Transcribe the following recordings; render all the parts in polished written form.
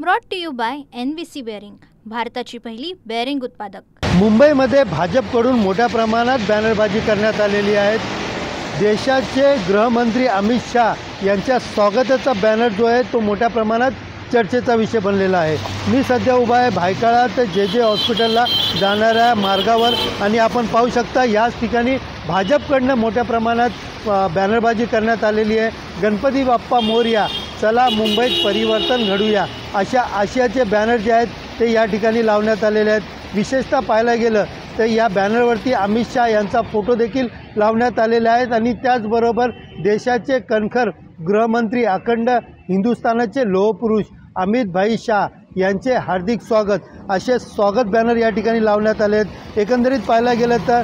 Brought to you by NVC bearing, भारताची पहिली bearing उत्पादक। मुंबईमध्ये भाजपकडून मोठ्या प्रमाणात बॅनरबाजी करण्यात आलेली आहे। देशाचे गृहमंत्री अमित शाह यांच्या स्वागताचा बॅनर जो आहे तो मोठ्या प्रमाणात चर्चेचा विषय बनलेला आहे। मी सध्या उभा आहे भायखळा ते जे हॉस्पिटलला जाणाऱ्या मार्गावर आणि आपण पाहू शकता याच ठिकाणी भाजपकडून मोठ्या प्रमाणात बॅनरबाजी करण्यात आलेली आहे। गणपती बाप्पा मोरया, चला मुंबईत परिवर्तन घडूया, अशा आशयाचे बॅनर जे आहेत ते या ठिकाणी लावण्यात आलेले आहेत। विशेषतः पाहायला गेलं तर या बॅनरवरती अमित शाह यांचा फोटो देखील लावण्यात आलेला आहे आणि त्याचबरोबर देशाचे कणखर गृहमंत्री, अखंड हिंदुस्थानाचे लोहपुरुष अमित भाई शाह यांचे हार्दिक स्वागत, असे स्वागत बॅनर या ठिकाणी लावण्यात आले आहेत। एकंदरीत पाहायला गेलं तर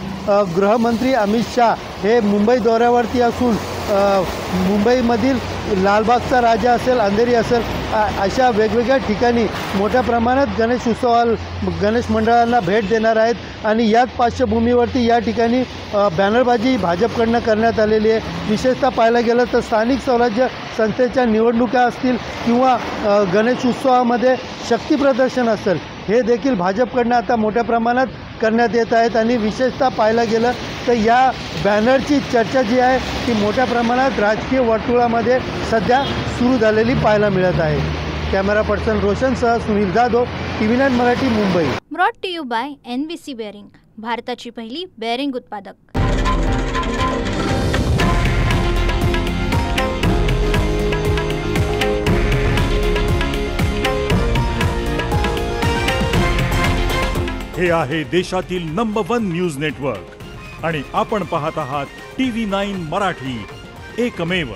गृहमंत्री अमित शाह हे मुंबई दौऱ्यावरती असून मुंबईमधील लालबागचा राजा असेल, अंधेरी असेल, अशा वेगवेगळ्या ठिकाणी मोठ्या प्रमाणात गणेश मंडळांना भेट देणार आहेत आणि याच पार्श्वभूमीवरती या ठिकाणी बॅनरबाजी भाजपकडून करण्यात आलेली आहे। विशेषतः पाहायला गेलं तर स्थानिक स्वराज्य संस्थेच्या निवडणुका असतील किंवा गणेश उत्सवामध्ये शक्ती प्रदर्शन असेल, हे देखील भाजपकडून आता मोठ्या प्रमाणात करण्यात येत आहेत आणि विशेषतः पाहायला गेलं तर या बॅनरची चर्चा जी आहे ती मोठ्या प्रमाणात राजकीय वर्तुळामध्ये सध्या सुरू झालेली पाहायला मिळत आहे। कॅमेरा पर्सन रोशनसह Sunil Jadhav, TV9 Marathi, Mumbai. Brought to you by NVC bearing, भारताची पहिली बेअरिंग उत्पादक। हे आहे देशातील नंबर 1 न्यूज नेटवर्क आणि आपण पाहत आहात TV9 मराठी, एकमेव।